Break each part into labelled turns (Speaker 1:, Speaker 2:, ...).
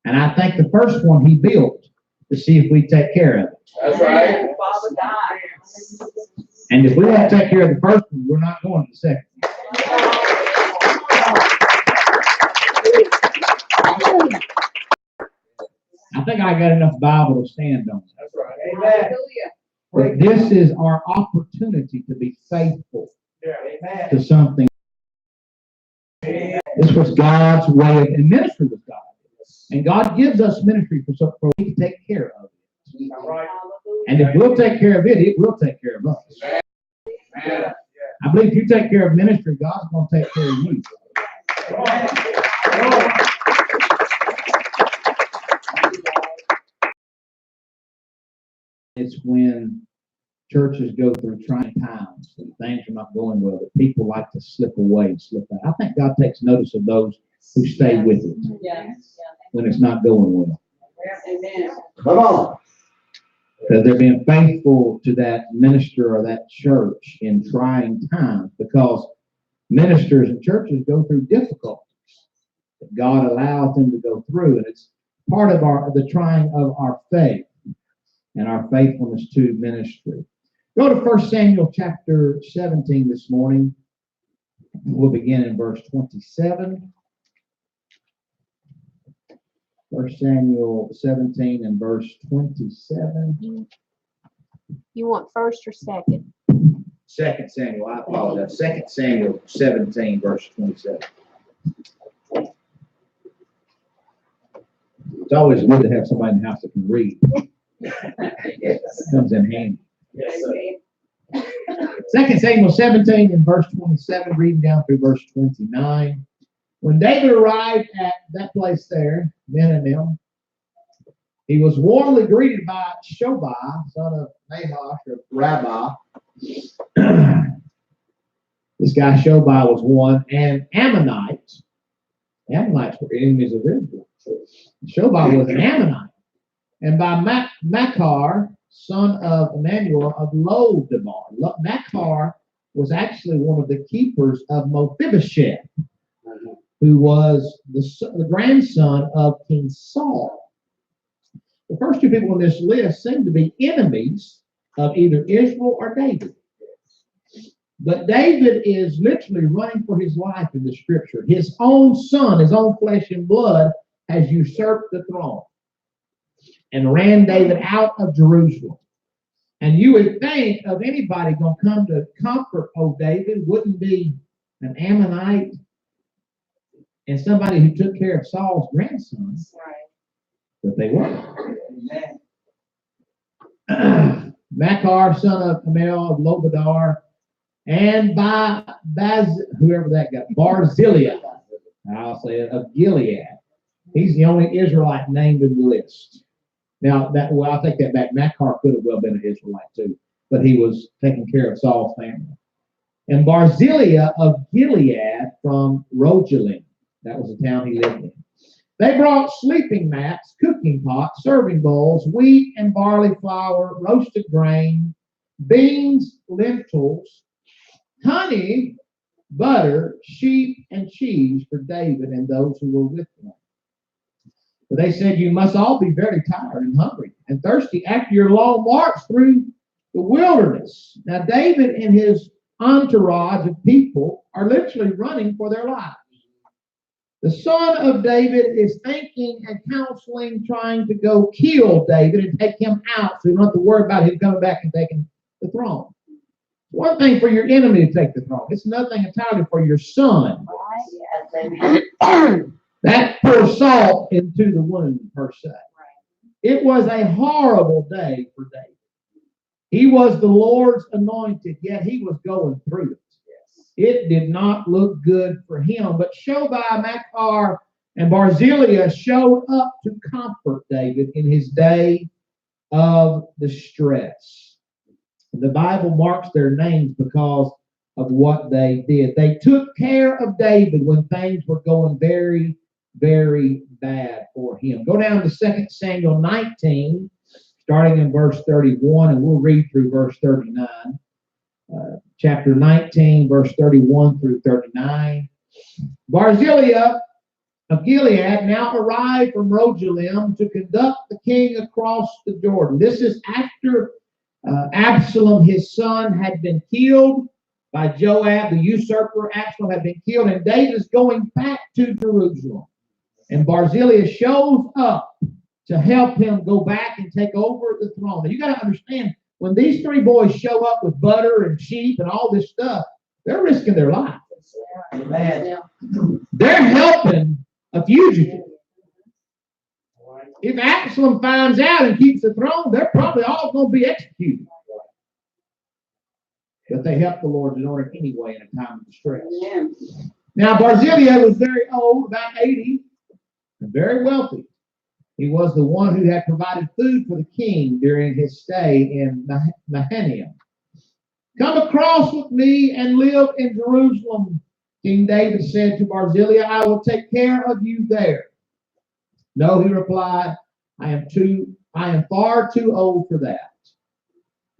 Speaker 1: And I think the first one he built to see if we take care of it.
Speaker 2: That's right.
Speaker 1: And if we don't take care of the first one, we're not going to the second one. I think I got enough Bible to stand on.
Speaker 2: That's right. Amen.
Speaker 1: But this is our opportunity to be faithful to something. This was God's way of, and ministry was God. And God gives us ministry for we to take care of it. And if we'll take care of it, it will take care of us. I believe if you take care of ministry, God's going to take care of you. It's when churches go through trying times and things are not going well, that people like to slip away, slip out. I think God takes notice of those who stay with it when it's not going well.
Speaker 2: Come on.
Speaker 1: Because they're being faithful to that minister or that church in trying times, because ministers and churches go through difficulties that God allows them to go through, and it's part of the trying of our faith and our faithfulness to ministry. Go to 1 Samuel chapter 17 this morning. We'll begin in verse 27. 1 Samuel 17 and verse 27.
Speaker 3: You want first or second?
Speaker 1: 2 Samuel, I apologize. 2 Samuel 17, verse 27. It's always good to have somebody in the house that can read. It comes in handy.
Speaker 2: Yes, sir.
Speaker 1: 2 Samuel 17 and verse 27, reading down through verse 29. When David arrived at that place there, Menahem, he was warmly greeted by Shobai, son of Nahash, or Rabbi. This guy Shobai was one, and Ammonites. Ammonites were enemies of Israel. Shobai was an Ammonite. And by Machar, son of Emmanuel of Lodebar. Machar was actually one of the keepers of Mephibosheth, who was the grandson of King Saul. The first two people on this list seem to be enemies of either Israel or David. But David is literally running for his life in the scripture. His own son, his own flesh and blood, has usurped the throne and ran David out of Jerusalem. And you would think of anybody going to come to comfort old David wouldn't be an Ammonite and somebody who took care of Saul's grandson.
Speaker 3: Right.
Speaker 1: But they weren't. Machar, son of Amel of Lobadar, and by whoever that got, Barzillai, I'll say it, of Gilead. He's the only Israelite named in the list. Now, I'll take that back. Machar could have well been an Israelite too, but he was taking care of Saul's family. And Barzillai of Gilead from Rogelim. That was the town he lived in. They brought sleeping mats, cooking pots, serving bowls, wheat and barley flour, roasted grain, beans, lentils, honey, butter, sheep, and cheese for David and those who were with him. But they said, you must all be very tired and hungry and thirsty after your long march through the wilderness. Now, David and his entourage of people are literally running for their lives. The son of David is thinking and counseling, trying to go kill David and take him out so you don't have to worry about him coming back and taking the throne. One thing for your enemy to take the throne. It's another thing entirely for your son. That pours salt into the wound, per se. It was a horrible day for David. He was the Lord's anointed, yet he was going through it. It did not look good for him. But Shobai, Machar, and Barzillai showed up to comfort David in his day of distress. The Bible marks their names because of what they did. They took care of David when things were going very, very bad for him. Go down to 2 Samuel 19, starting in verse 31, and we'll read through verse 39. Chapter 19, verse 31 through 39. Barzillai of Gilead now arrived from Rogelim to conduct the king across the Jordan. This is after Absalom, his son, had been killed by Joab, the usurper. Absalom had been killed, and David is going back to Jerusalem. And Barzillai shows up to help him go back and take over the throne. Now, you got to understand, when these three boys show up with butter and sheep and all this stuff, they're risking their life.
Speaker 2: Amen.
Speaker 1: They're helping a fugitive. If Absalom finds out and keeps the throne, they're probably all going to be executed. But they helped the Lord's order anyway in a time of distress.
Speaker 2: Amen.
Speaker 1: Now, Barzillai was very old, about 80, and very wealthy. He was the one who had provided food for the king during his stay in Mahanaim. Come across with me and live in Jerusalem, King David said to Barzillai. I will take care of you there. No, he replied, I am far too old for that.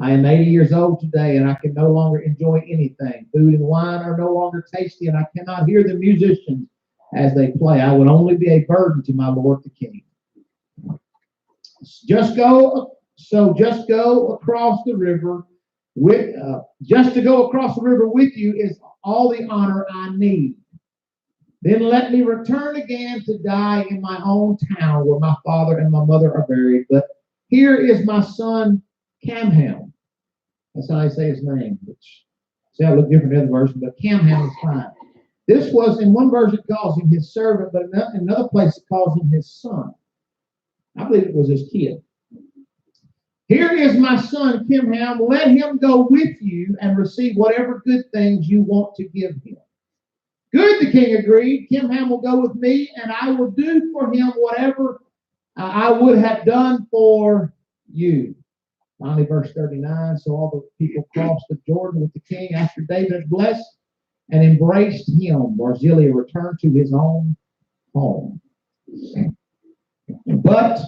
Speaker 1: I am 80 years old today, and I can no longer enjoy anything. Food and wine are no longer tasty, and I cannot hear the musicians as they play. I would only be a burden to my lord the king. Just go across the river just to go across the river with you is all the honor I need. Then let me return again to die in my own town where my father and my mother are buried. But here is my son Camham. That's how I say his name. See, I look different in other versions, but Camham is fine. This was, in one version, it calls him his servant, but in another place it calls him his son. I believe it was his kid. Here is my son Camham. Let him go with you and receive whatever good things you want to give him. Good, the king agreed. Camham will go with me, and I will do for him whatever I would have done for you. Finally, verse 39, so all the people crossed the Jordan with the king after David had blessed and embraced him. Barzillai returned to his own home. But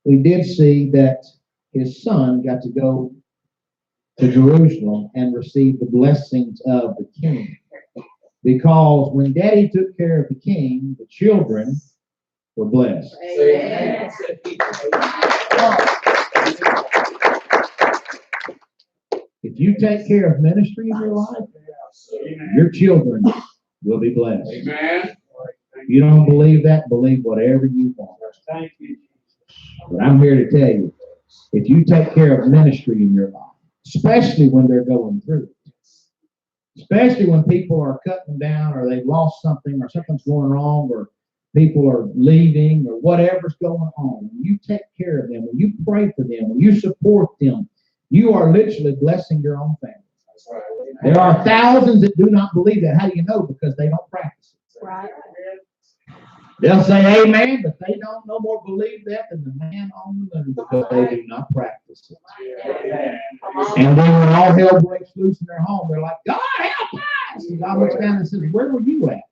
Speaker 1: we did see that his son got to go to Jerusalem and receive the blessings of the king. Because when daddy took care of the king, the children were blessed.
Speaker 2: Amen.
Speaker 1: If you take care of ministry in your life, your children will be blessed.
Speaker 4: Amen.
Speaker 1: If you don't believe that, believe whatever you want.
Speaker 4: Thank you.
Speaker 1: But I'm here to tell you, if you take care of ministry in your life, especially when they're going through it, especially when people are cutting down or they've lost something or something's going wrong or people are leaving or whatever's going on, when you take care of them, when you pray for them, when you support them, you are literally blessing your own family. There are thousands that do not believe that. How do you know? Because they don't practice it.
Speaker 3: Right.
Speaker 1: They'll say amen, but they don't no more believe that than the man on the moon because they do not practice it. And then when all hell breaks loose in their home, they're like, God help us! And God looks down and says, where were you at?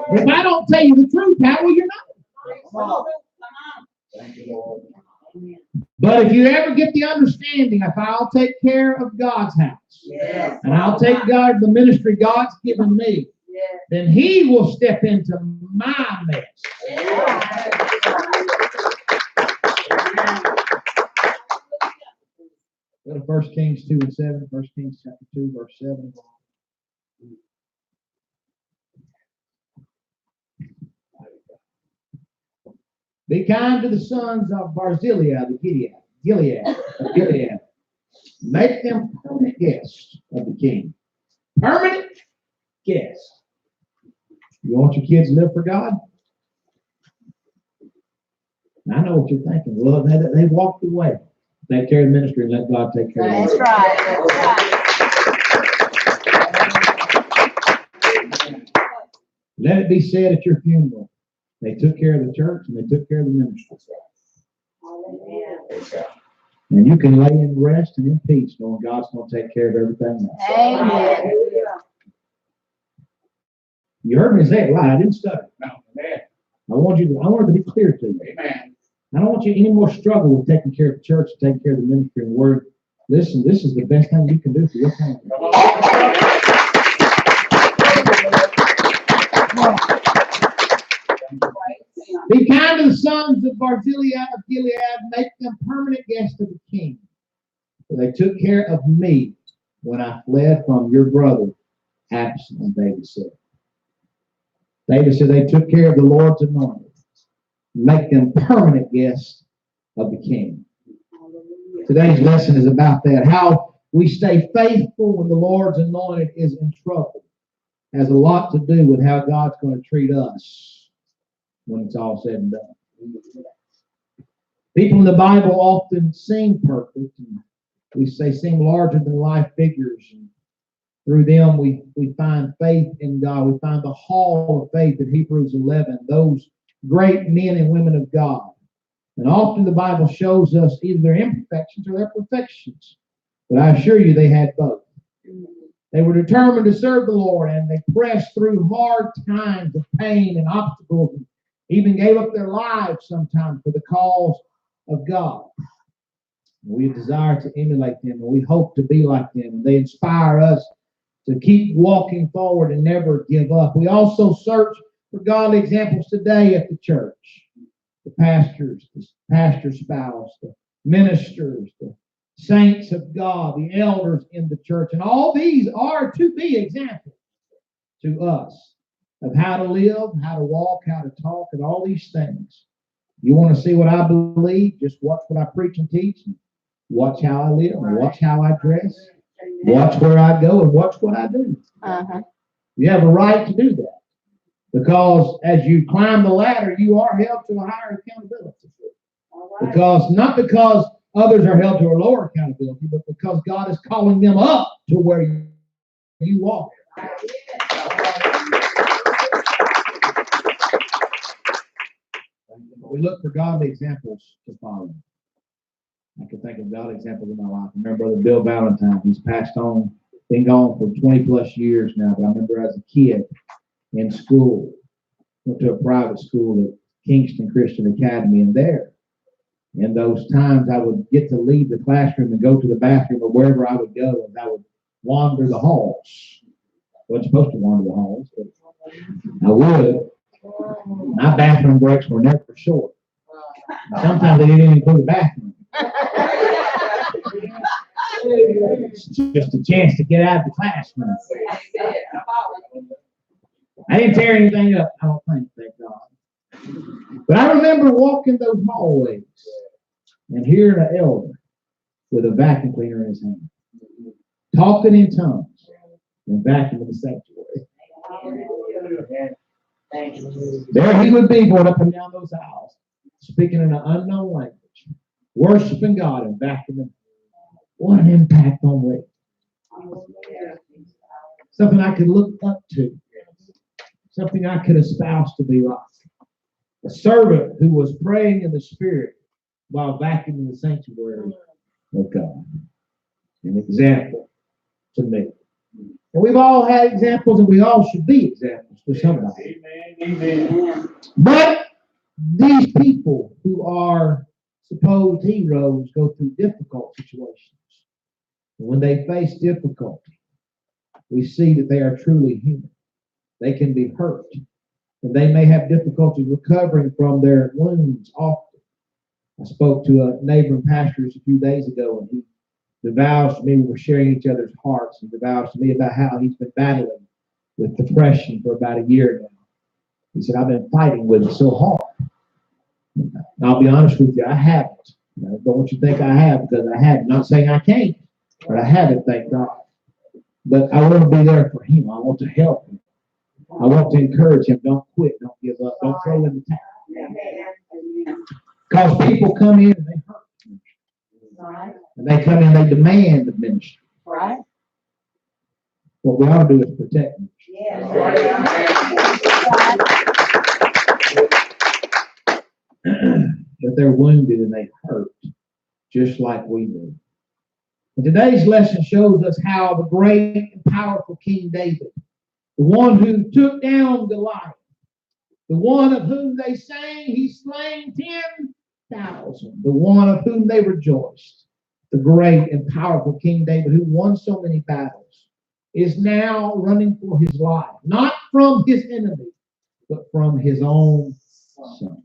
Speaker 1: If I don't tell you the truth, how will you know?
Speaker 4: Thank you, Lord.
Speaker 1: But if you ever get the understanding, if I'll take care of God's house,
Speaker 2: Yes.
Speaker 1: and I'll take God the ministry God's given me,
Speaker 2: Yes.
Speaker 1: then He will step into my mess. Go to 1 Kings 2 and 7. 1 Kings chapter 2, verse 7. Be kind to the sons of Barzillai, the Gilead. Make them permanent guests of the king. Permanent guests. You want your kids to live for God? I know what you're thinking. Well, they walked away. Take care of the ministry and let God take care of
Speaker 3: That's
Speaker 1: it.
Speaker 3: right. That's right.
Speaker 1: Let it be said at your funeral. They took care of the church and they took care of the ministry. And you can lay in rest and in peace knowing God's going to take care of everything else.
Speaker 3: Amen.
Speaker 1: You heard me say it right. I didn't stutter.
Speaker 4: Amen.
Speaker 1: I want it to be clear to you.
Speaker 4: Amen.
Speaker 1: I don't want you any more struggle with taking care of the church and taking care of the ministry and worry Listen, this is the best thing you can do for your family. Be kind to the sons of Barzillai of Gilead, make them permanent guests of the king. For they took care of me when I fled from your brother Absalom, David said. David said they took care of the Lord's anointed. Make them permanent guests of the king. Today's lesson is about that. How we stay faithful when the Lord's anointed is in trouble has a lot to do with how God's going to treat us when it's all said and done. People in the Bible often seem perfect, and we say seem larger than life figures. And through them, we find faith in God. We find the hall of faith in Hebrews 11, those great men and women of God. And often the Bible shows us either their imperfections or their perfections. But I assure you they had both. They were determined to serve the Lord, and they pressed through hard times of pain and obstacles, and even gave up their lives sometimes for the cause of God. We desire to emulate them, and we hope to be like them. And they inspire us to keep walking forward and never give up. We also search for godly examples today at the church. The pastors, the pastor's spouse, the ministers, the saints of God, the elders in the church. And all these are to be examples to us of how to live, how to walk, how to talk, and all these things. You want to see what I believe? Just watch what I preach and teach. And watch how I live, and watch how I dress. Watch where I go, and watch what I do. You have a right to do that. Because as you climb the ladder, you are held to a higher accountability. Because not because others are held to a lower accountability, but because God is calling them up to where you are. We look for godly examples to follow. I can think of godly examples in my life. I remember Brother Bill Valentine. He's passed on, been gone for 20 plus years now. But I remember as a kid in school, went to a private school at Kingston Christian Academy, and there, in those times, I would get to leave the classroom and go to the bathroom or wherever I would go, and I would wander the halls. I wasn't supposed to wander the halls, but I would. My bathroom breaks were never short. Sometimes they didn't even include the bathroom. It's just a chance to get out of the classroom. I didn't tear anything up, I don't think, thank God. But I remember walking those hallways and hearing an elder with a vacuum cleaner in his hand, talking in tongues and vacuuming the sanctuary. There he would be going up and down those aisles, speaking in an unknown language, worshiping God and vacuuming. What an impact on me. Something I could look up to. Something I could espouse to be like. A servant who was praying in the Spirit while vacuuming the sanctuary of God. An example to me. And we've all had examples, and we all should be examples to somebody.
Speaker 4: Amen.
Speaker 1: But these people who are supposed heroes go through difficult situations. And when they face difficulty, we see that they are truly human. They can be hurt, and they may have difficulty recovering from their wounds often. I spoke to a neighboring pastor a few days ago, and he divulged to me, we were sharing each other's hearts, and divulged to me about how he's been battling with depression for about a year now. He said, I've been fighting with it so hard. And I'll be honest with you, I haven't. I don't want you to think I have, because I haven't. I'm not saying I can't, but I haven't, thank God. But I want to be there for him. I want to help him. I want to encourage him. Don't quit. Don't give up. Don't throw in the towel. Because people come in and they hurt.
Speaker 2: Right.
Speaker 1: And they come in and they demand the ministry.
Speaker 2: Right.
Speaker 1: What we ought to do is protect them. But they're wounded and they hurt, just like we do. And today's lesson shows us how the great and powerful King David, the one who took down Goliath, the one of whom they sang, he slain 10,000, the one of whom they rejoiced, the great and powerful King David, who won so many battles, is now running for his life, not from his enemy, but from his own son.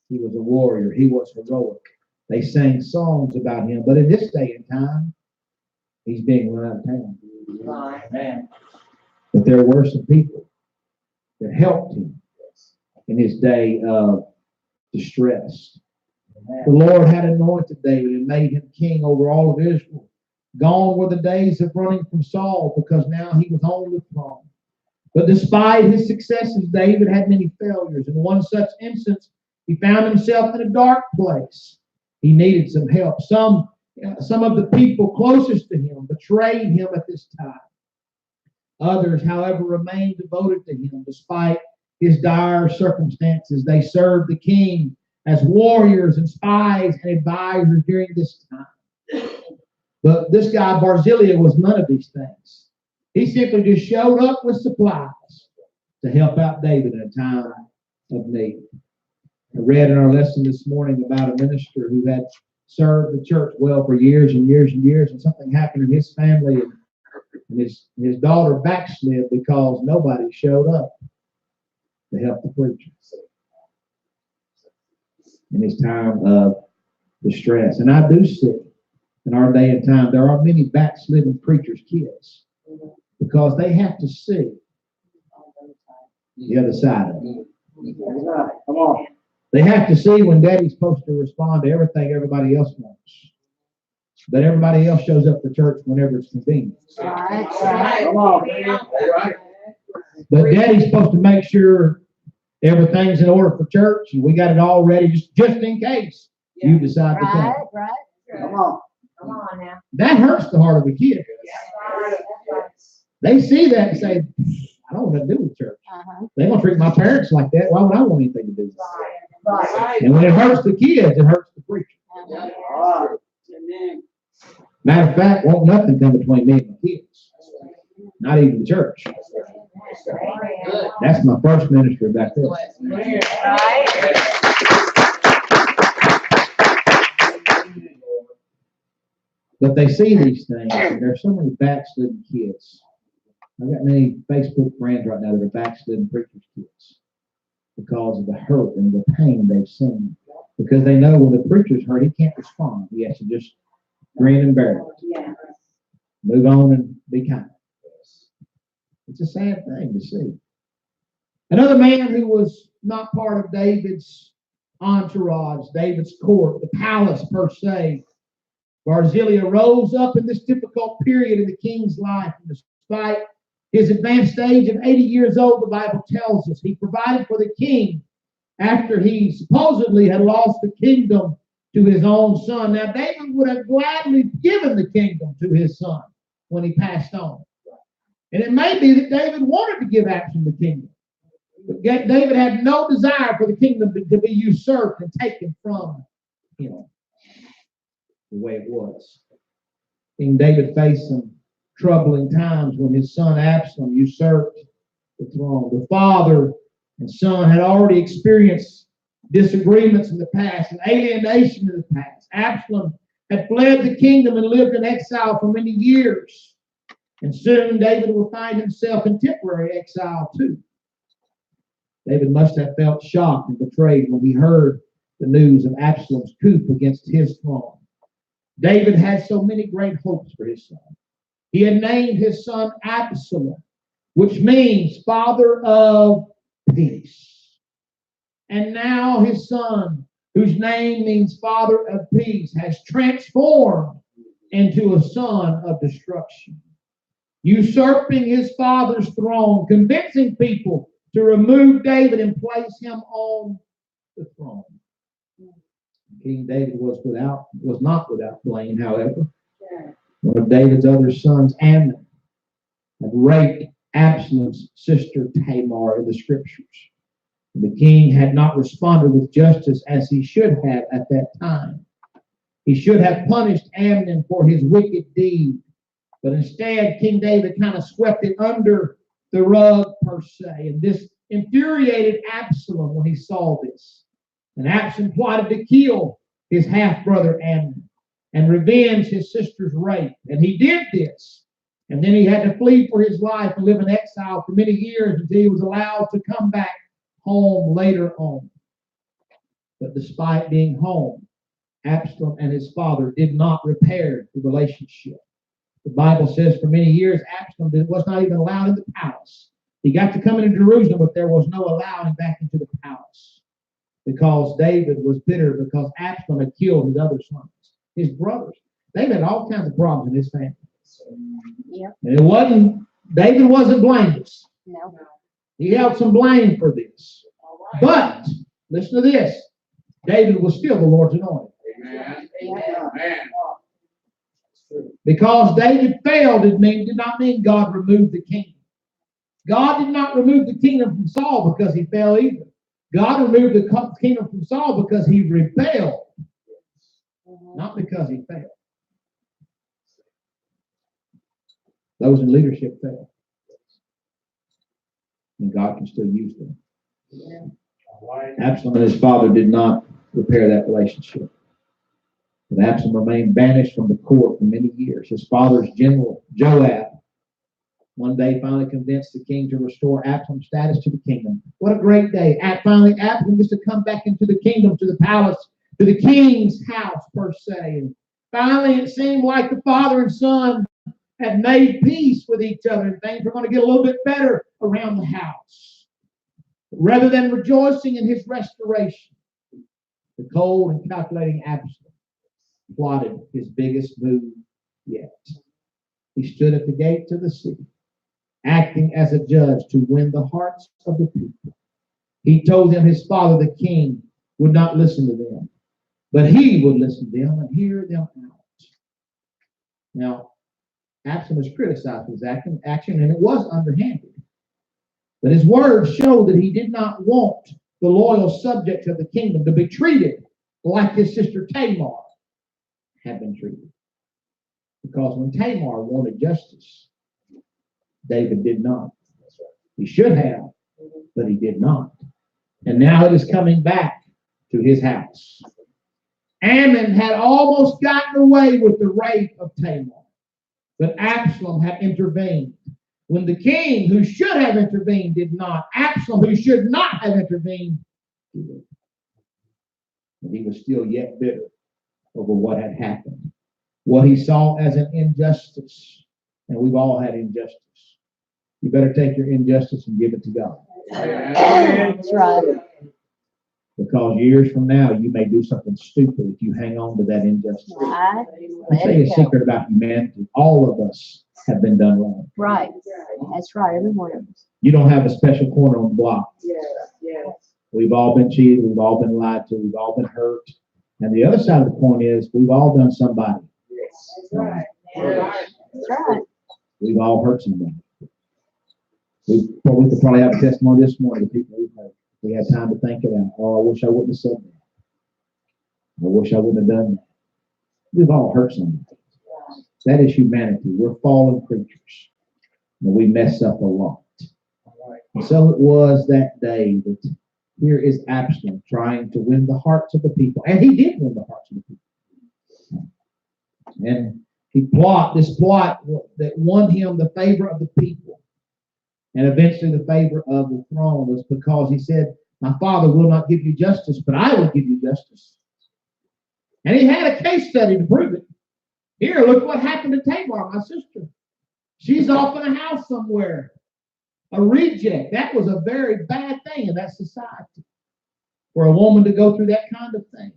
Speaker 1: He was a warrior. He was heroic. They sang songs about him. But in this day and time, he's being run out of town.
Speaker 4: Amen.
Speaker 1: But there were some people that helped him in his day of distress. The Lord had anointed David and made him king over all of Israel. Gone were the days of running from Saul, because now he was on the throne. But despite his successes, David had many failures. In one such instance, he found himself in a dark place. He needed some help. Some of the people closest to him betrayed him at this time. Others, however, remained devoted to him despite his dire circumstances. They served the king as warriors and spies and advisors during this time. But this guy, Barzillai, was none of these things. He simply just showed up with supplies to help out David in a time of need. I read in our lesson this morning about a minister who had served the church well for years and years and years, and something happened in his family, and his daughter backslid because nobody showed up to help the preacher in his time of distress. And I do see in our day and time there are many backslidden preachers' kids, because they have to see the other side of it.
Speaker 4: Come on.
Speaker 1: They have to see when daddy's supposed to respond to everything everybody else wants, but everybody else shows up for church whenever it's convenient.
Speaker 3: Right.
Speaker 4: Come on. All right.
Speaker 1: But daddy's supposed to make sure everything's in order for church, and we got it all ready just in case you decide to come.
Speaker 3: Right.
Speaker 4: Come on.
Speaker 2: Come on now.
Speaker 1: That hurts the heart of a kid. They see that and say, I don't want to do with church. They're going to treat my parents like that. Why would I want anything to do with it?
Speaker 2: Right.
Speaker 1: And when it hurts the kids, it hurts the preacher. Matter of fact, won't nothing come between me and my kids. Not even the church. That's my first ministry back there. But they see these things, and there's so many backslidden kids. I've got many Facebook friends right now that are backslidden preachers' kids because of the hurt and the pain they've seen. Because they know when the preacher's hurt, he can't respond. He has to just grin and bear it. Move on and be kind. It's a sad thing to see. Another man who was not part of David's entourage, David's court, the palace per se, Barzillai rose up in this difficult period in the king's life. And despite his advanced age of 80 years old, the Bible tells us he provided for the king after he supposedly had lost the kingdom to his own son. Now, David would have gladly given the kingdom to his son when he passed on. And it may be that David wanted to give Absalom the kingdom. But David had no desire for the kingdom to be usurped and taken from him the way it was. King David faced some troubling times when his son Absalom usurped the throne. The father and son had already experienced disagreements in the past and alienation in the past. Absalom had fled the kingdom and lived in exile for many years. And soon David will find himself in temporary exile too. David must have felt shocked and betrayed when he heard the news of Absalom's coup against his throne. David had so many great hopes for his son. He had named his son Absalom, which means father of peace. And now his son, whose name means father of peace, has transformed into a son of destruction, usurping his father's throne, convincing people to remove David and place him on the throne. King David was not without blame, however. One of David's other sons, Amnon, had raped Absalom's sister Tamar in the scriptures. The king had not responded with justice as he should have at that time. He should have punished Amnon for his wicked deed, but instead King David kind of swept it under the rug per se. And this infuriated Absalom when he saw this. And Absalom plotted to kill his half-brother Amnon. and revenge his sister's rape. And he did this. And then he had to flee for his life and live in exile for many years until he was allowed to come back home later on. But despite being home, Absalom and his father did not repair the relationship. The Bible says for many years, Absalom was not even allowed in the palace. He got to come into Jerusalem, but there was no allowing back into the palace because David was bitter because Absalom had killed his other sons, his brothers. David had all kinds of problems in his family.
Speaker 3: Yep.
Speaker 1: And David wasn't blameless.
Speaker 3: No.
Speaker 1: He held some blame for this. But, listen to this, David was still the Lord's anointed.
Speaker 4: Amen.
Speaker 3: Amen.
Speaker 1: Because David failed did not mean God removed the kingdom. God did not remove the kingdom from Saul because he fell either. God removed the kingdom from Saul because he rebelled, not because he failed. Those in leadership fail. And God can still use them. Absalom and his father did not repair that relationship. But Absalom remained banished from the court for many years. His father's general, Joab, one day finally convinced the king to restore Absalom's status to the kingdom. What a great day. Finally, Absalom was to come back into the kingdom, to the palace, to the king's house, per se. And finally, it seemed like the father and son had made peace with each other, and things were going to get a little bit better around the house. Rather than rejoicing in his restoration, the cold and calculating Absalom plotted his biggest move yet. He stood at the gates of the city, acting as a judge to win the hearts of the people. He told them his father, the king, would not listen to them, but he would listen to them and hear them out. Now, Absalom is criticized for his action, and it was underhanded. But his words show that he did not want the loyal subjects of the kingdom to be treated like his sister Tamar had been treated. Because when Tamar wanted justice, David did not. He should have, but he did not. And now it is coming back to his house. Ammon had almost gotten away with the rape of Tamar, but Absalom had intervened. When the king who should have intervened did not, Absalom, who should not have intervened, did. And he was still yet bitter over what had happened. What he saw as an injustice. And we've all had injustice. You better take your injustice and give it to God.
Speaker 3: That's right.
Speaker 1: Because years from now, you may do something stupid if you hang on to that injustice.
Speaker 3: Right.
Speaker 1: I'll tell you a secret about humanity. All of us have been done wrong.
Speaker 3: Right. That's right. Every one of us.
Speaker 1: You don't have a special corner on the block.
Speaker 4: Yes.
Speaker 1: We've all been cheated. We've all been lied to. We've all been hurt. And the other side of the coin is we've all done somebody.
Speaker 4: That's right.
Speaker 3: That's right.
Speaker 1: We've all hurt somebody. We could probably have a testimony this morning of people we've hurt. We had time to think it out. Oh, I wish I wouldn't have said that. I wish I wouldn't have done that. We've all hurt somebody. That is humanity. We're fallen creatures. And we mess up a lot. And so it was that day that here is Absalom trying to win the hearts of the people. And he did win the hearts of the people. And this plot that won him the favor of the people and eventually the favor of the throne was because he said, my father will not give you justice, but I will give you justice. And he had a case study to prove it. Here, look what happened to Tamar, my sister. She's off in a house somewhere. A reject. That was a very bad thing in that society. For a woman to go through that kind of thing.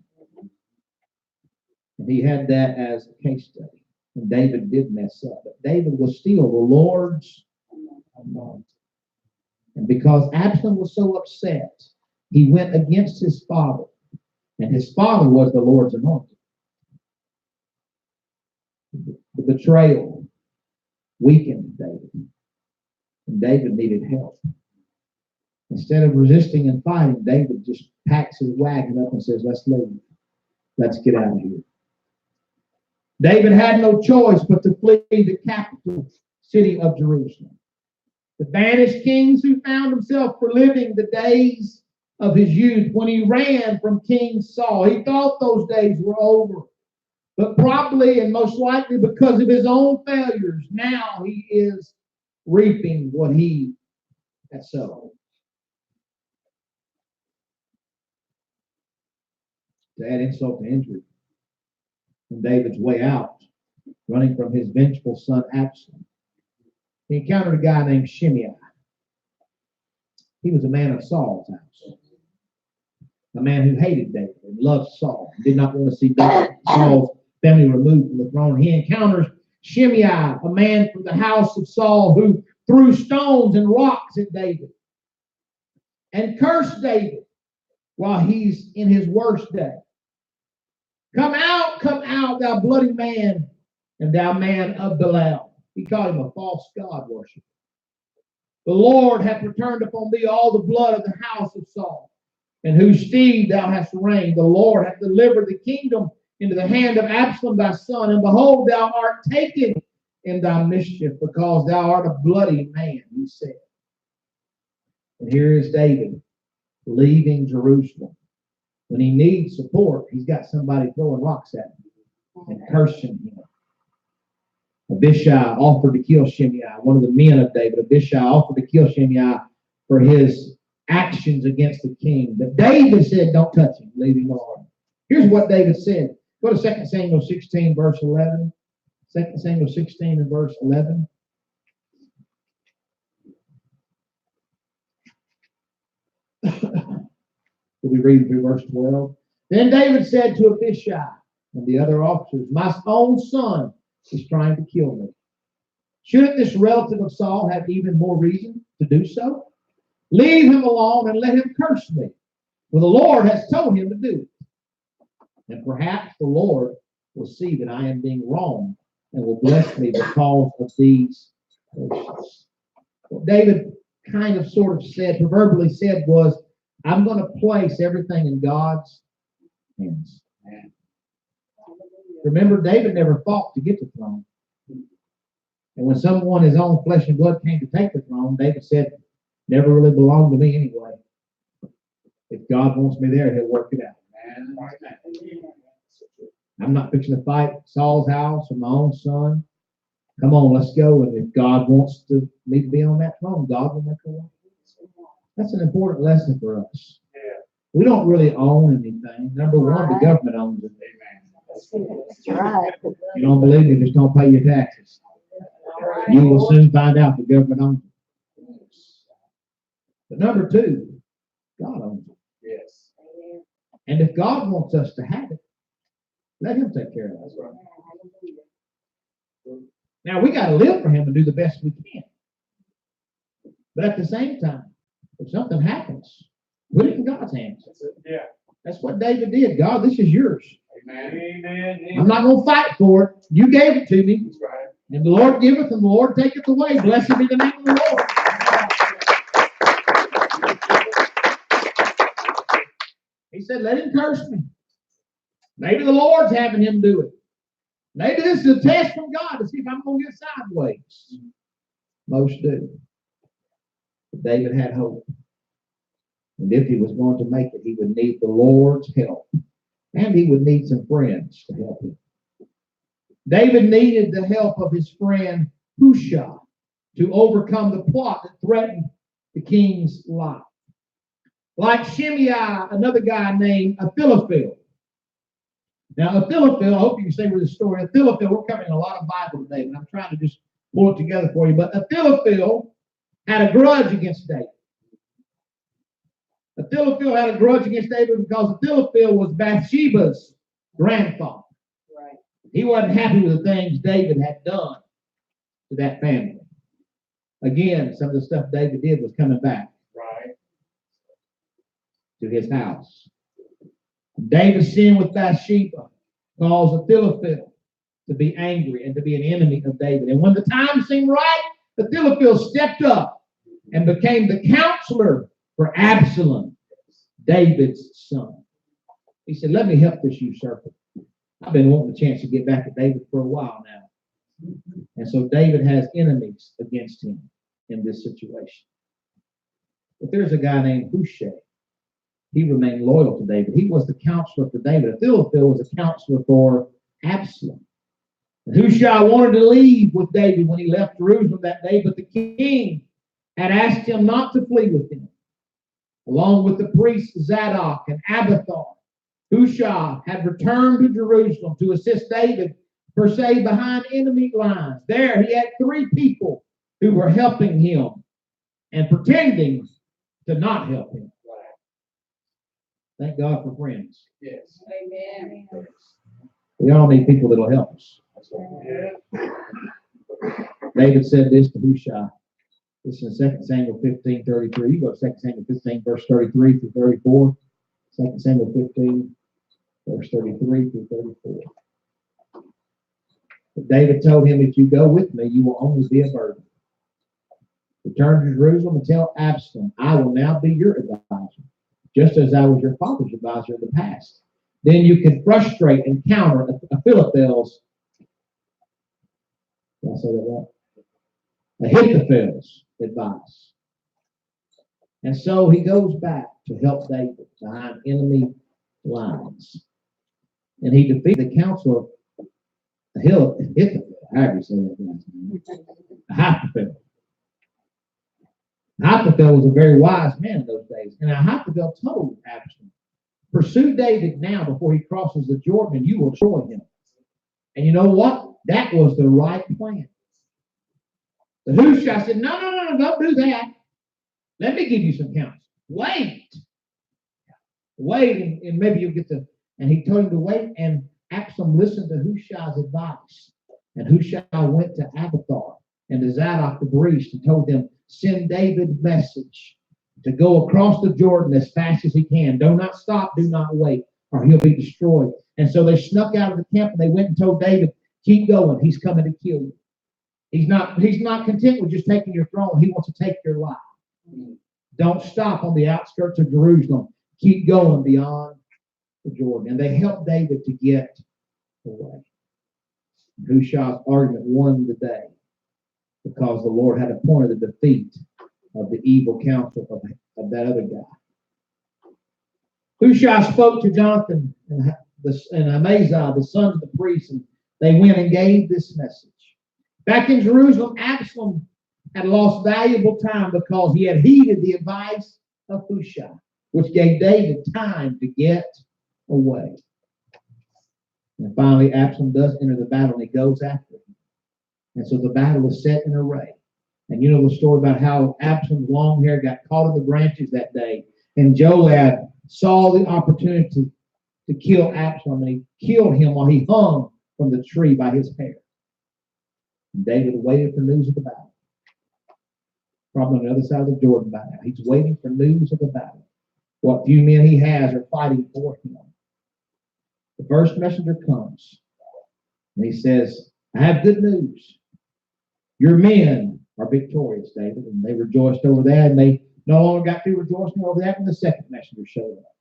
Speaker 1: And he had that as a case study. And David did mess up. But David was still the Lord's anointed. And because Absalom was so upset, he went against his father. And his father was the Lord's anointed. The betrayal weakened David. And David needed help. Instead of resisting and fighting, David just packs his wagon up and says, let's leave. Let's get out of here. David had no choice but to flee the capital city of Jerusalem. The banished kings who found himself reliving the days of his youth when he ran from King Saul. He thought those days were over. But probably and most likely because of his own failures, now he is reaping what he had sown. To add insult to injury, on David's way out, running from his vengeful son Absalom, he encountered a guy named Shimei. He was a man of Saul's house, a man who hated David and loved Saul, and did not want to see Saul's family removed from the throne. He encounters Shimei, a man from the house of Saul who threw stones and rocks at David and cursed David while he's in his worst day. Come out, thou bloody man, and thou man of Belial. He called him a false god worshiper. The Lord hath returned upon thee all the blood of the house of Saul, and whose steed thou hast reigned. The Lord hath delivered the kingdom into the hand of Absalom thy son, and behold, thou art taken in thy mischief, because thou art a bloody man, he said. And here is David leaving Jerusalem. When he needs support, he's got somebody throwing rocks at him and cursing him. Abishai offered to kill Shimei, one of the men of David. Abishai offered to kill Shimei for his actions against the king. But David said, don't touch him, leave him alone. Here's what David said. Go to 2 Samuel 16, verse 11. 2 Samuel 16 and verse 11. We'll be reading through verse 12. Then David said to Abishai and the other officers, my own son is trying to kill me. Shouldn't this relative of Saul have even more reason to do so? Leave him alone and let him curse me, for the Lord has told him to do it. And perhaps the Lord will see that I am being wrong and will bless me because of these curses. What David kind of sort of said, proverbially said, was, I'm going to place everything in God's hands. Remember, David never fought to get the throne. And when someone his own flesh and blood came to take the throne, David said, never really belonged to me anyway. If God wants me there, he'll work it out. I'm not fixing to fight Saul's house or my own son. Come on, let's go. And if God wants me to be on that throne, God will make a way. That's an important lesson for us. We don't really own anything. Number one, the government owns it.
Speaker 3: That's right.
Speaker 1: You don't believe me, just don't pay your taxes. You will soon find out the government owns it. But number two, God owns it.
Speaker 4: Yes.
Speaker 1: And if God wants us to have it, let him take care of us. Now, we got to live for him and do the best we can. But at the same time, if something happens, put it in God's hands.
Speaker 4: Yeah.
Speaker 1: That's what David did. God, this is yours.
Speaker 4: Amen.
Speaker 1: I'm not going to fight for it. You gave it to me.
Speaker 4: That's right.
Speaker 1: And the Lord giveth and the Lord taketh away. Blessed be the name of the Lord. He said, let him curse me. Maybe the Lord's having him do it. Maybe this is a test from God to see if I'm going to get sideways. Most do. But David had hope. And if he was going to make it, he would need the Lord's help. And he would need some friends to help him. David needed the help of his friend Hushai to overcome the plot that threatened the king's life. Like Shimei, another guy named Ahithophel. Now, Ahithophel, I hope you can stay with the story. Ahithophel, we're covering a lot of Bible today, but I'm trying to just pull it together for you. But Ahithophel had a grudge against David. Ahithophel had a grudge against David because Ahithophel was Bathsheba's grandfather.
Speaker 2: Right.
Speaker 1: He wasn't happy with the things David had done to that family. Again, some of the stuff David did was coming back to his house. David's sin with Bathsheba caused Ahithophel to be angry and to be an enemy of David. And when the time seemed right, Ahithophel stepped up and became the counselor for Absalom, David's son. He said, let me help this usurper. I've been wanting a chance to get back at David for a while now. And so David has enemies against him in this situation. But there's a guy named Hushai. He remained loyal to David. He was the counselor for David. Ahithophel was a counselor for Absalom. Hushai wanted to leave with David when he left Jerusalem that day, but the king had asked him not to flee with him. Along with the priests Zadok and Abiathar, Hushai had returned to Jerusalem to assist David per se behind enemy lines. There he had 3 people who were helping him and pretending to not help him. Thank God for friends.
Speaker 4: Yes.
Speaker 2: Amen.
Speaker 1: We all need people that will help us. David said this to Hushai. This is in 2 Samuel 15:33. You go to 2 Samuel 15, verse 33 through 34. 2 Samuel 15, verse 33 through 34. But David told him, if you go with me, you will only be a burden. Return to Jerusalem and tell Absalom, I will now be your advisor, just as I was your father's advisor in the past. Then you can frustrate and counter Ahithophel's, did I say that right? Ahithophel's advice. And so he goes back to help David behind enemy lines. And he defeated the council of Ahithophel, however you say that last name. Ahithophel. Ahithophel was a very wise man in those days. And Ahithophel told Absalom, pursue David now before he crosses the Jordan and you will destroy him. And you know what? That was the right plan. But Hushai said, no, don't do that. Let me give you some counsel. Wait, and maybe you'll get to, and he told him to wait, and Absalom listened to Hushai's advice. And Hushai went to Abiathar and to Zadok the priest and told them, send David's message to go across the Jordan as fast as he can. Do not stop, do not wait, or he'll be destroyed. And so they snuck out of the camp and they went and told David, keep going, he's coming to kill you. He's not content with just taking your throne. He wants to take your life. Don't stop on the outskirts of Jerusalem. Keep going beyond the Jordan. And they helped David to get away. Hushai's argument won the day because the Lord had appointed the defeat of the evil counsel of that other guy. Hushai spoke to Jonathan and Amaziah, the sons of the priests, and they went and gave this message. Back in Jerusalem, Absalom had lost valuable time because he had heeded the advice of Hushai, which gave David time to get away. And finally, Absalom does enter the battle, and he goes after him. And so the battle is set in array. And you know the story about how Absalom's long hair got caught in the branches that day, and Joab saw the opportunity to kill Absalom, and he killed him while he hung from the tree by his hair. And David waited for news of the battle. Probably on the other side of the Jordan by now. He's waiting for news of the battle. What few men he has are fighting for him. The first messenger comes, and he says, I have good news. Your men are victorious, David. And they rejoiced over that, and they no longer got through rejoicing over that when the second messenger showed up.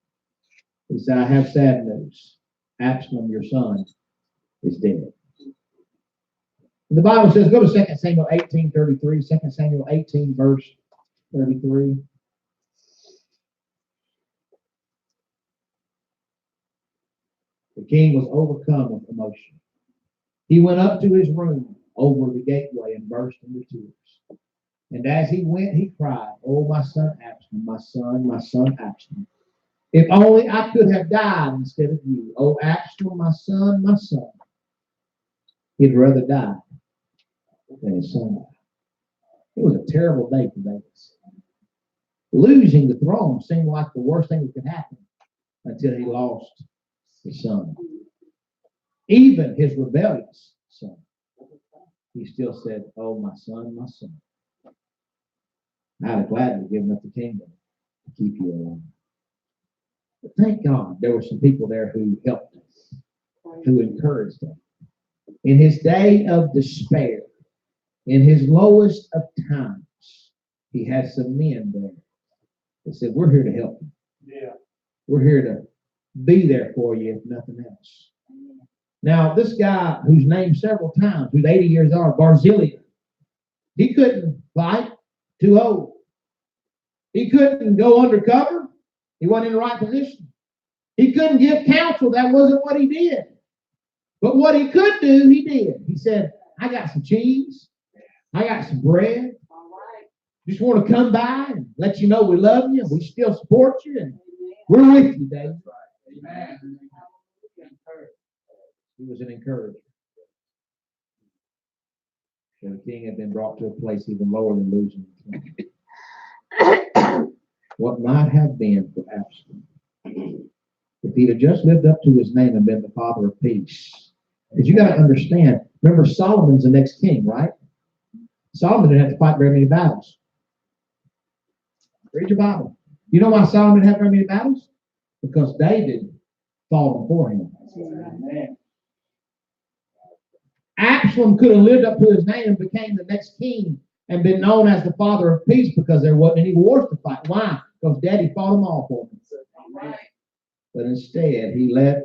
Speaker 1: He said, I have sad news. Absalom, your son, is dead. And the Bible says, go to 2 Samuel 18:33, 2 Samuel 18, verse 33. The king was overcome with emotion. He went up to his room over the gateway and burst into tears. And as he went, he cried, oh, my son Absalom, my son Absalom. If only I could have died instead of you. Oh, Absalom, my son, my son. He'd rather die than his son died. It was a terrible day for David. Losing the throne seemed like the worst thing that could happen until he lost his son. Even his rebellious son. He still said, oh, my son, my son. I'd have gladly given up the kingdom to keep you alive. But thank God there were some people there who helped him, who encouraged him. In his day of despair, in his lowest of times, he had some men there that said, we're here to help you.
Speaker 4: Yeah.
Speaker 1: We're here to be there for you, if nothing else. Now, this guy who's named several times, who's 80 years old, Barzillai, he couldn't fight, too old. He couldn't go undercover. He wasn't in the right position. He couldn't give counsel. That wasn't what he did. But what he could do, he did. He said, I got some cheese. I got some bread.
Speaker 2: All right.
Speaker 1: Just want to come by and let you know we love you. We still support you. And we're with you, David.
Speaker 4: Amen.
Speaker 1: He was an encourager. So the king had been brought to a place even lower than losing his throne. What might have been for Absalom if he'd have just lived up to his name and been the father of peace. Because you got to understand, remember Solomon's the next king, right? Solomon didn't have to fight very many battles. Read your Bible. You know why Solomon didn't have very many battles? Because David fought before him.
Speaker 4: Amen.
Speaker 1: Absalom could have lived up to his name and became the next king and been known as the father of peace because there wasn't any wars to fight. Why? Because Daddy fought them all for him.
Speaker 2: Right.
Speaker 1: But instead, he let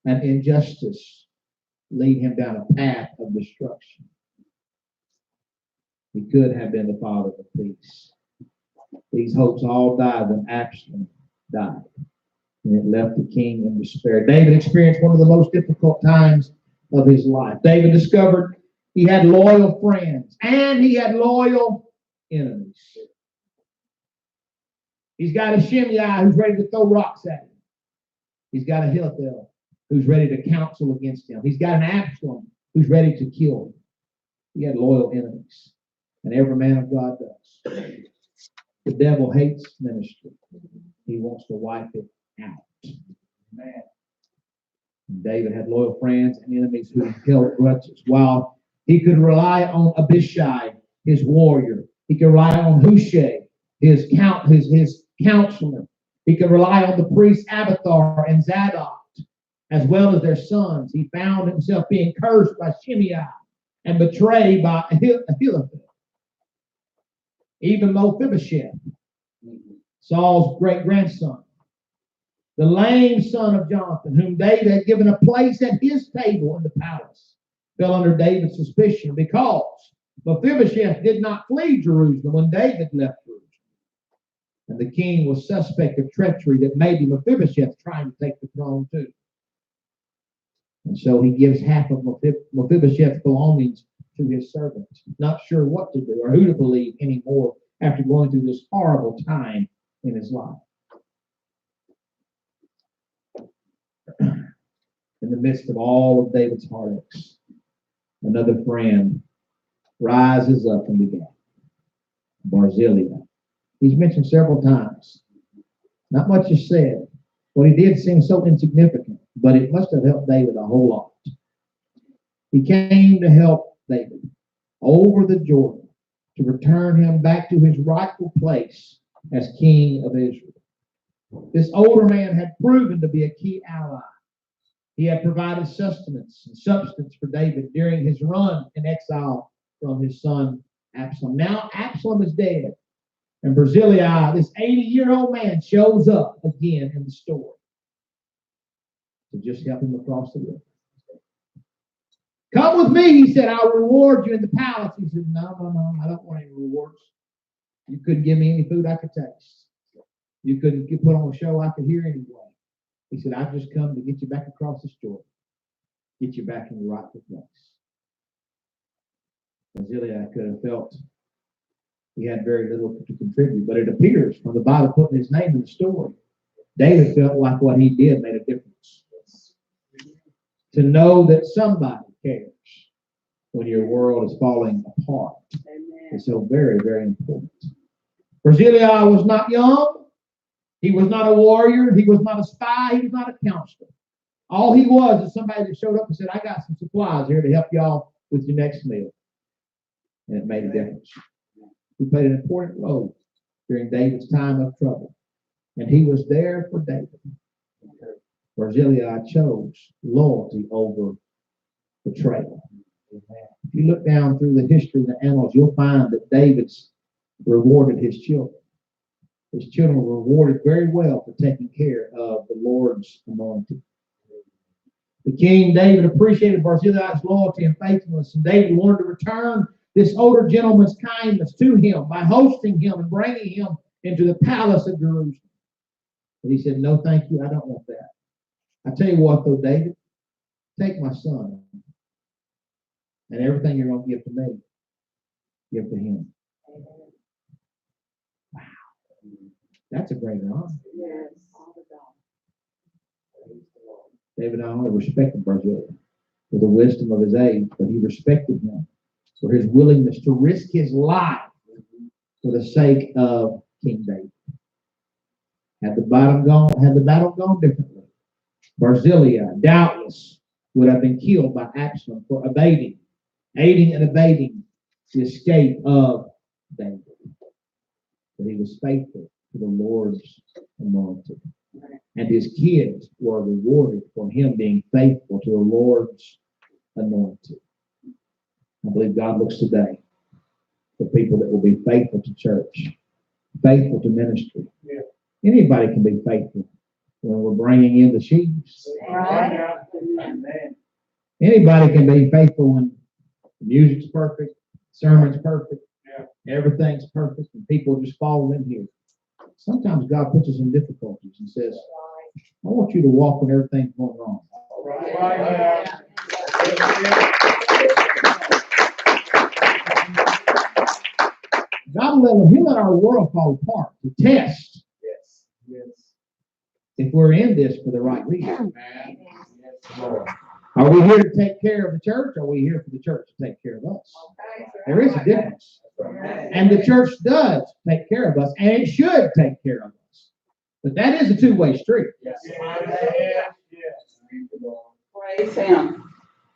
Speaker 1: an injustice lead him down a path of destruction. He could have been the father of peace. These hopes all died when Absalom died. And it left the king in despair. David experienced one of the most difficult times of his life. David discovered he had loyal friends and he had loyal enemies. He's got a Shimei who's ready to throw rocks at him. He's got a Ahithophel who's ready to counsel against him. He's got an Absalom who's ready to kill him. He had loyal enemies. And every man of God does. The devil hates ministry. He wants to wipe it out.
Speaker 4: Amen.
Speaker 1: David had loyal friends and enemies who held grudges. While he could rely on Abishai, his warrior, he could rely on Hushai, his counselor. He could rely on the priests Abiathar and Zadok, as well as their sons. He found himself being cursed by Shimei and betrayed by Ahithophel. Even Mephibosheth, Saul's great-grandson, the lame son of Jonathan, whom David had given a place at his table in the palace, fell under David's suspicion because Mephibosheth did not flee Jerusalem when David left Jerusalem. And the king was suspect of treachery that maybe Mephibosheth trying to take the throne too. And so he gives half of Mephibosheth's belongings to his servant, not sure what to do or who to believe anymore after going through this horrible time in his life. In the midst of all of David's heartaches, another friend rises up and began. Barzillai. He's mentioned several times. Not much is said. What he did seems so insignificant, but it must have helped David a whole lot. He came to help David over the Jordan to return him back to his rightful place as king of Israel. This older man had proven to be a key ally. He had provided sustenance and substance for David during his run in exile from his son Absalom. Now Absalom is dead, and Barzillai, this 80-year-old man, shows up again in the story to just help him across the river. Come with me, he said. I'll reward you in the palace. He said, no, I don't want any rewards. You couldn't give me any food I could taste. You couldn't put on a show I could hear anyway. He said, I've just come to get you back across this Jordan, get you back in the rightful place. Barzillai could have felt he had very little to contribute, but it appears from the Bible putting his name in the story, David felt like what he did made a difference. To know that somebody cares when your world is falling apart is so very, very important. Barzillai was not young. He was not a warrior. He was not a spy. He was not a counselor. All he was is somebody that showed up and said, I got some supplies here to help y'all with your next meal. And it made a difference. He played an important role during David's time of trouble. And he was there for David. Barzillai chose loyalty over betrayal. If you look down through the history of the annals, you'll find that David's rewarded his children. His children were rewarded very well for taking care of the Lord's anointed. The king David appreciated Barzillai's loyalty and faithfulness, and David wanted to return this older gentleman's kindness to him by hosting him and bringing him into the palace of Jerusalem. But he said, no, thank you, I don't want that. I tell you what, though, David, take my son, and everything you're going to give to me, give to him. Wow. That's a great honor.
Speaker 2: Yes.
Speaker 1: David not only respected Barzillai for the wisdom of his age, but he respected him for his willingness to risk his life for the sake of King David. Had the battle gone differently, Barzillai doubtless would have been killed by Absalom for aiding and abetting the escape of David. But he was faithful to the Lord's anointed. And his kids were rewarded for him being faithful to the Lord's anointed. I believe God looks today for people that will be faithful to church, faithful to ministry.
Speaker 4: Yeah.
Speaker 1: Anybody can be faithful when we're bringing in the sheaves.
Speaker 2: Right.
Speaker 4: Amen.
Speaker 1: Anybody can be faithful when the music's perfect, sermon's perfect, everything's perfect, and people just fall in here. Sometimes God puts us in difficulties and says, I want you to walk when everything's going wrong.
Speaker 4: Right.
Speaker 1: God will let our world fall apart to test
Speaker 4: Yes.
Speaker 1: if we're in this for the right reason.
Speaker 4: Amen. Yes, Lord.
Speaker 1: Are we here to take care of the church, or are we here for the church to take care of us? There is a difference. And the church does take care of us, and it should take care of us. But that is a two-way street.
Speaker 4: Yes.
Speaker 2: Praise him.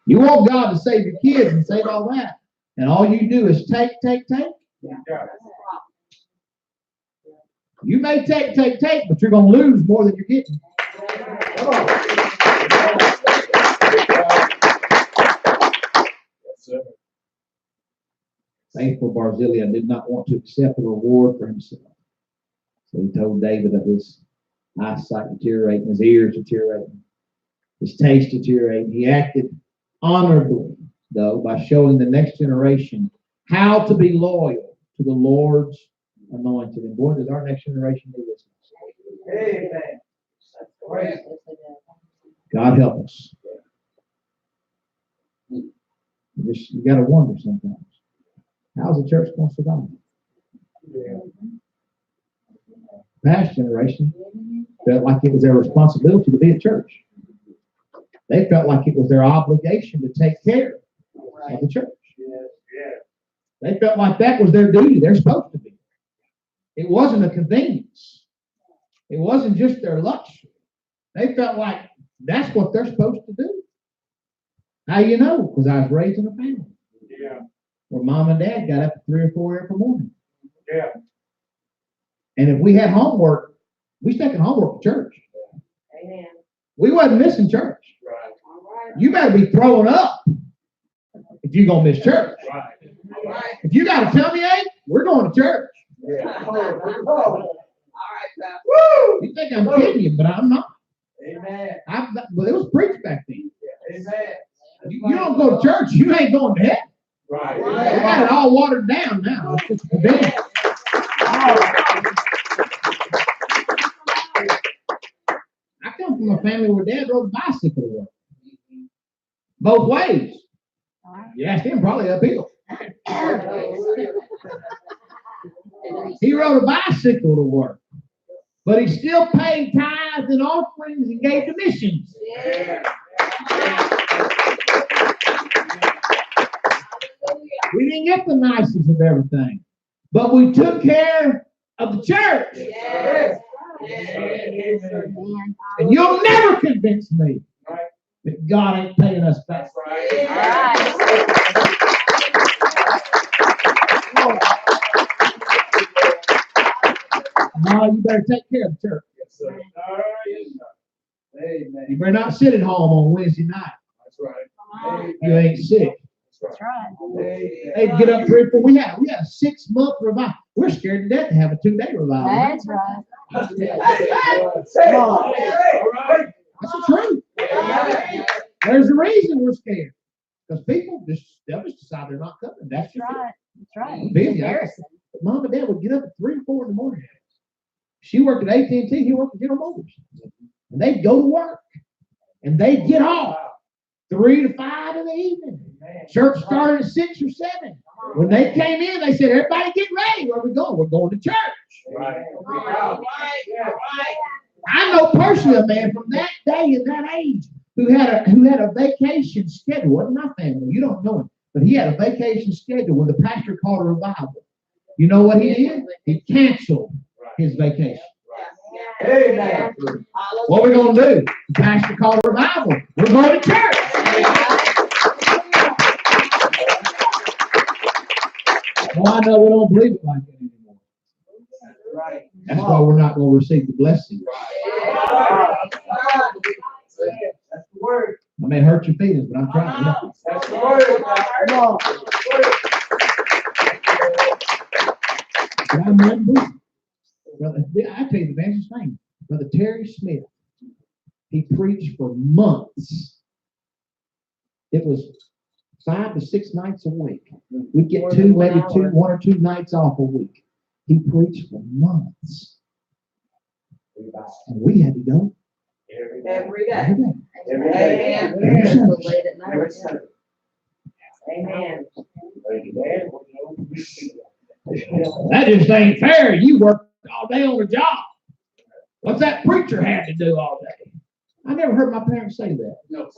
Speaker 1: You want God to save your kids and save all that, and all you do is take. You may take, but you're going to lose more than you're getting.
Speaker 4: Come on. Yes, sir.
Speaker 1: Faithful Barzillai did not want to accept the reward for himself. So he told David of his eyesight deteriorating, his ears deteriorating, his taste deteriorating. He acted honorably, though, by showing the next generation how to be loyal to the Lord's anointed. And boy, does our next generation need this.
Speaker 4: Amen. Praise.
Speaker 1: God help us. You got to wonder sometimes, how's the church going to survive?
Speaker 4: Yeah.
Speaker 1: Past generation felt like it was their responsibility to be at church. They felt like it was their obligation to take care of the church.
Speaker 4: Yes.
Speaker 1: They felt like that was their duty. They're supposed to be. It wasn't a convenience. It wasn't just their luxury. They felt like that's what they're supposed to do. How you know? Because I was raised in a family where mom and dad got up at 3 or 4 every morning.
Speaker 4: Yeah.
Speaker 1: And if we had homework, we was taking homework to church.
Speaker 2: Amen.
Speaker 1: We wasn't missing church.
Speaker 4: Right.
Speaker 2: All right.
Speaker 1: You better be throwing up if you're going to miss church.
Speaker 4: Right.
Speaker 2: All right.
Speaker 1: If you got a tummy ache, we're going to church.
Speaker 4: Yeah.
Speaker 2: All right, Pastor.
Speaker 1: Woo! You think I'm kidding you, but I'm not.
Speaker 4: Amen.
Speaker 1: Well, it was preached back then.
Speaker 4: Amen.
Speaker 1: You don't go to church, you ain't going to heaven.
Speaker 4: Right.
Speaker 1: They got it all watered down now. It's just convenient. I come from a family where dad rode a bicycle to work. Both ways. You asked him, probably uphill. He rode a bicycle to work. But he still paid tithes and offerings and gave to missions.
Speaker 2: Yeah.
Speaker 1: We didn't get the nicest of everything. But we took care of the church.
Speaker 2: Yes.
Speaker 1: And you'll never convince me
Speaker 4: Right.
Speaker 1: that God ain't paying us back.
Speaker 4: Right.
Speaker 1: No, you better take care of the church.
Speaker 4: Yes, sir. Yes, sir. Amen.
Speaker 1: You better not sit at home on Wednesday night.
Speaker 4: That's right.
Speaker 1: You ain't sick.
Speaker 4: That's right.
Speaker 1: They get up 3 or 4. We had a 6-month revival. We're scared to death to have a 2-day revival.
Speaker 3: That's right.
Speaker 1: That's the truth. There's a reason we're scared. Because they'll just decide they're not coming. That's just
Speaker 3: Right. That's right.
Speaker 1: it. Busy.
Speaker 3: Comparison.
Speaker 1: Mom and Dad would get up at 3 or 4 in the morning. She worked at AT&T. He worked at General Motors. And they'd go to work. And they'd get off. 3 to 5 in the evening. Church started at 6 or 7. When they came in, they said, everybody get ready. Where are we going? We're going to church.
Speaker 4: Right.
Speaker 1: I know personally a man from that day and that age who had a vacation schedule. Wasn't my family. You don't know him. But he had a vacation schedule when the pastor called a revival. You know what he did? He canceled his vacation.
Speaker 4: Amen.
Speaker 1: What we're going to do? The pastor called a revival. We're going to church. Well, I know we don't believe it like that anymore.
Speaker 4: Right.
Speaker 1: That's why we're not going to receive the blessing.
Speaker 4: That's the word.
Speaker 1: I may hurt your feelings, but I'm trying to help you.
Speaker 4: That's the word. Come on.
Speaker 1: But I remember, brother, I tell you the man's name, Brother Terry Smith. He preached for months. It was 5 to 6 nights a week. We'd get one or two nights off a week. He preached for months. And we had to go
Speaker 2: Every day.
Speaker 1: every day.
Speaker 4: Every day.
Speaker 2: Amen.
Speaker 3: Late at night.
Speaker 4: Every Sunday.
Speaker 2: Amen.
Speaker 1: That just ain't fair. You work all day on the job. What's that preacher have to do all day? I never heard my parents say that.
Speaker 4: No.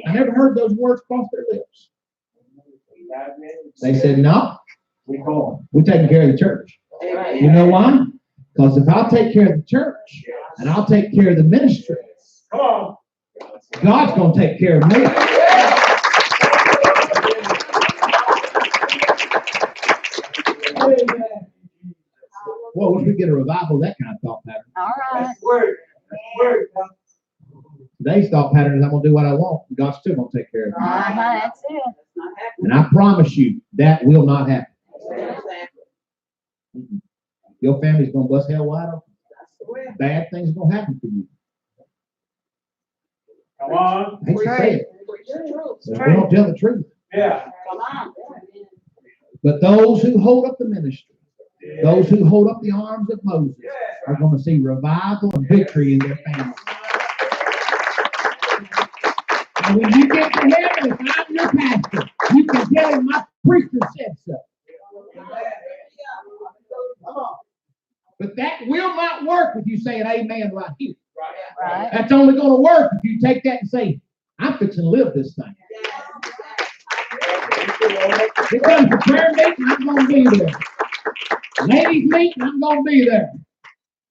Speaker 1: I never heard those words cross their lips. They said, no,
Speaker 4: We call
Speaker 1: we're taking care of the church.
Speaker 2: Amen.
Speaker 1: You know why? Because if I'll take care of the church and I'll take care of the ministry,
Speaker 4: Come on.
Speaker 1: God's going to take care of me. Well, once we get a revival, that kind of thought pattern.
Speaker 3: All right.
Speaker 4: That's the word. That's the word.
Speaker 1: Today's thought pattern is I'm going to do what I want. God's still going to take care of me.
Speaker 3: That's it.
Speaker 1: And I promise you, that will not happen. Your family's going to bust hell wide open. Bad things are going to happen for you.
Speaker 4: Come on.
Speaker 1: I hate to say it, but we don't tell the truth.
Speaker 4: Yeah.
Speaker 1: But those who hold up the ministry, those who hold up the arms of Moses, are going to see revival and victory in their families. And when you get to heaven, if I'm your pastor, you can tell him my preacher said so. But that will not work if you say an amen right here.
Speaker 3: Right.
Speaker 1: That's only going to work if you take that and say, I'm fixing to live this thing. It comes to prayer meeting, I'm going to be there. Ladies meeting, I'm going to be there.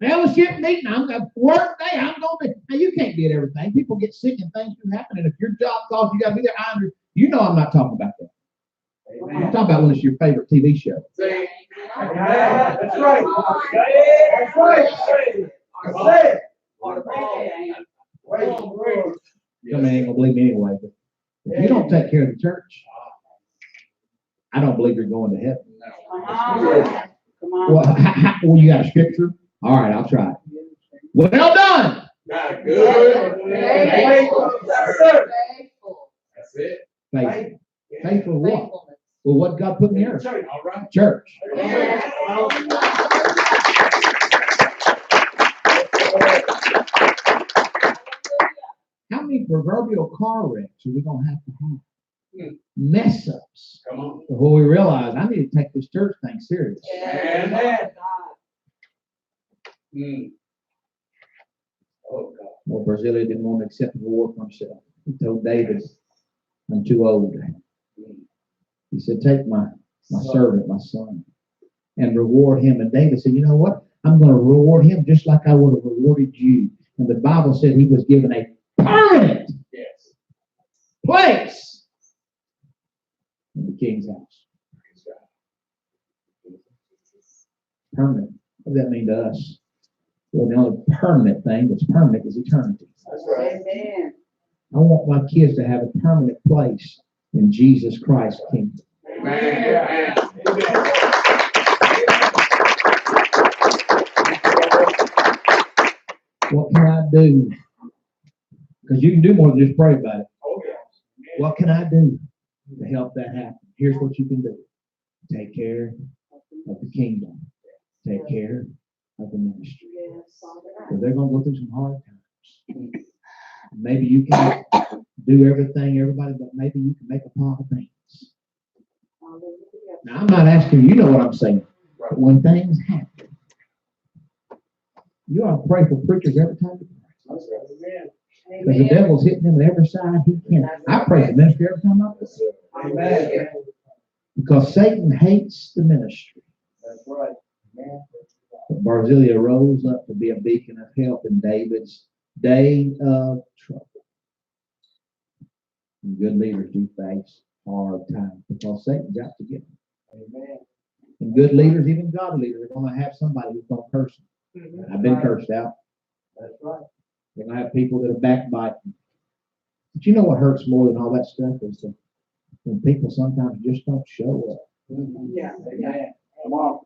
Speaker 1: Fellowship meeting, I'm going to work day, I'm going to be. Now, you can't be at everything. People get sick and things do happen. And if your job calls, you got to be there. You know I'm not talking about that. I'm talking about when it's your favorite TV show.
Speaker 4: That's right. That's right. Say it.
Speaker 1: Some man ain't going to believe me anyway. But if you don't take care of the church, I don't believe you're going to heaven. Well, you got a scripture? All right, I'll try it. Well done.
Speaker 4: Good. That's it.
Speaker 1: Faithful. Faithful what? Well, what God put in the earth?
Speaker 4: All right.
Speaker 1: Church. How many proverbial car wrecks are we going to have? Mess ups.
Speaker 4: Come on.
Speaker 1: Before we realize I need to take this church thing serious.
Speaker 4: Oh, God.
Speaker 1: Well, Brasilia didn't want to accept the reward for himself. He told David, I'm too old. He said, take my servant, my son, and reward him. And David said, you know what? I'm going to reward him just like I would have rewarded you. And the Bible said he was given a permanent place in the king's house. Permanent. What does that mean to us? Well, the only permanent thing that's permanent is eternity.
Speaker 4: That's right.
Speaker 2: Amen.
Speaker 1: I want my kids to have a permanent place in Jesus Christ's kingdom.
Speaker 4: Amen.
Speaker 1: What can I do? Because you can do more than just pray about it. What can I do to help that happen? Here's what you can do. Take care of the kingdom. Take care of the ministry. Because they're going to go through some hard times. Maybe you can do everything, everybody, but maybe you can make a pot of beans. Now, I'm not asking you, you know what I'm saying. But when things happen, you ought to pray for preachers every time you pray. Because the devil's hitting them on every side he can. I pray for ministry every time I pray.
Speaker 4: Amen.
Speaker 1: Because Satan hates the ministry.
Speaker 4: That's right.
Speaker 1: But Barzillai rose up to be a beacon of help in David's day of trouble. And good leaders do face hard times because Satan's out to get them.
Speaker 4: Amen.
Speaker 1: And good leaders, even godly leaders, are going to have somebody who's going to curse them. I've been cursed out.
Speaker 4: That's right.
Speaker 1: They're going to have people that are backbiting. But you know what hurts more than all that stuff is that when people sometimes just don't show up.
Speaker 2: Yeah.
Speaker 4: Amen. Come on.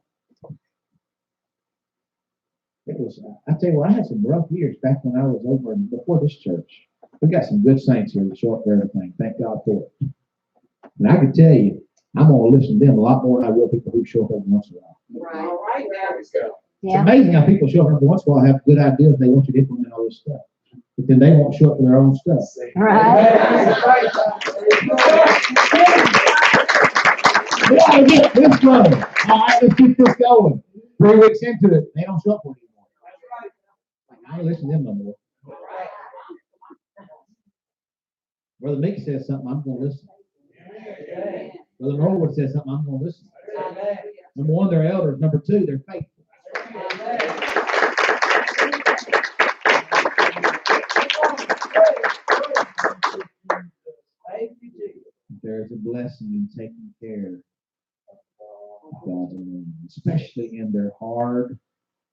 Speaker 1: It was, I tell you what, I had some rough years back when I was over before this church. We got some good saints here that show up for everything. Thank God for it. And I can tell you, I'm going to listen to them a lot more than I will people who show up every once in a while.
Speaker 2: Right. All right now.
Speaker 4: Praise God.
Speaker 1: It's
Speaker 3: Yeah.
Speaker 1: amazing how people show up every once in a while have good ideas. They want you to implement all this stuff. But then they won't show up for their own stuff.
Speaker 3: Right.
Speaker 1: Yeah, get this going. All right, let's keep this going. 3 weeks into it, they don't show up for it anymore. Like, I ain't listening to them no more. Brother Mickey says something, I'm going to listen. Brother Norwood says something, I'm going to listen. Number one, they're elders. Number two, they're faithful. There's a blessing in taking care of God's own, especially in their hard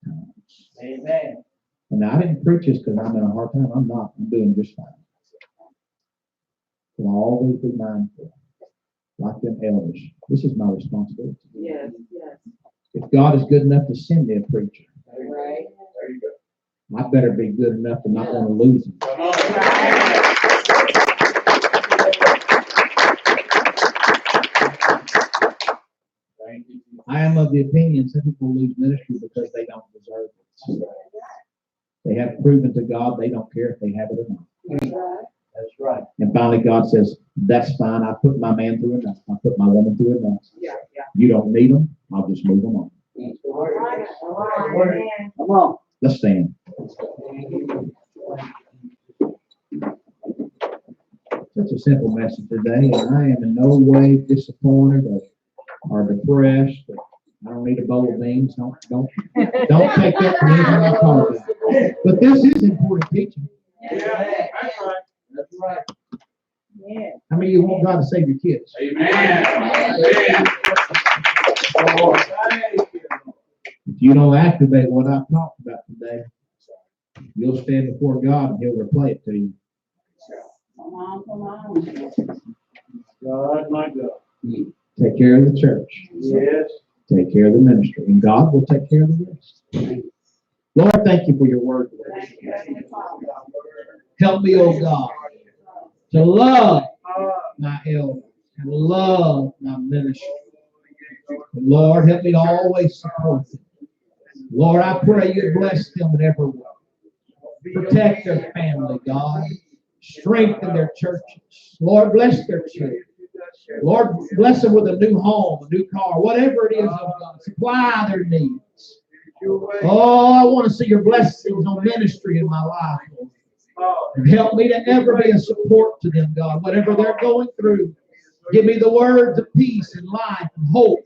Speaker 1: times.
Speaker 4: Amen.
Speaker 1: And I didn't preach this because I'm in a hard time. I'm not. I'm doing just fine. So I'll always be mindful, like them elders. This is my responsibility.
Speaker 2: Yes, yes.
Speaker 1: If God is good enough to send me a preacher,
Speaker 2: Right.
Speaker 4: There you go.
Speaker 1: I better be good enough to not want to lose him.
Speaker 4: Come on. Thank you.
Speaker 1: I am of the opinion some people lose ministry because they don't deserve it. They have proven to God they don't care if they have it or not.
Speaker 4: That's right.
Speaker 1: And finally God says, that's fine. I put my man through enough. I put my woman through enough.
Speaker 2: Yeah, yeah.
Speaker 1: You don't need them. I'll just move them on.
Speaker 2: All right. All right.
Speaker 1: Come on. Let's stand. Such a simple message today, and I am in no way disappointed or depressed. I don't need a bowl of beans. Don't take that from anything I talk about. But this is important teaching.
Speaker 4: Yeah, that's right. That's right.
Speaker 2: Yeah.
Speaker 1: How many of you want God to save your kids?
Speaker 4: Amen. Amen. Oh, thank you.
Speaker 1: If you don't activate what I've talked about today, you'll stand before God and He'll replay it to you.
Speaker 2: Come on, come on.
Speaker 4: God, my God.
Speaker 1: Take care of the church.
Speaker 4: Yes.
Speaker 1: Take care of the ministry. And God will take care of the rest. Lord, thank you for your word today. Help me, oh God, to love my elders and love my ministry. Lord, help me to always support them. Lord, I pray you bless them in every way. Protect their family, God. Strengthen their churches. Lord, bless their children. Lord, bless them with a new home, a new car, whatever it is, oh God. Supply their needs. Oh, I want to see your blessings on ministry in my life. And help me to ever be a support to them, God. Whatever they're going through, give me the words of peace and life and hope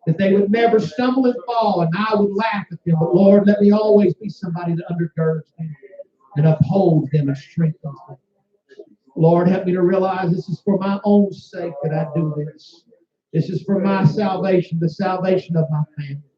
Speaker 1: that they would never stumble and fall, and I would laugh at them. But Lord, let me always be somebody that undergirds them and upholds them and strengthens them. Lord, help me to realize this is for my own sake that I do this. This is for my salvation, the salvation of my family.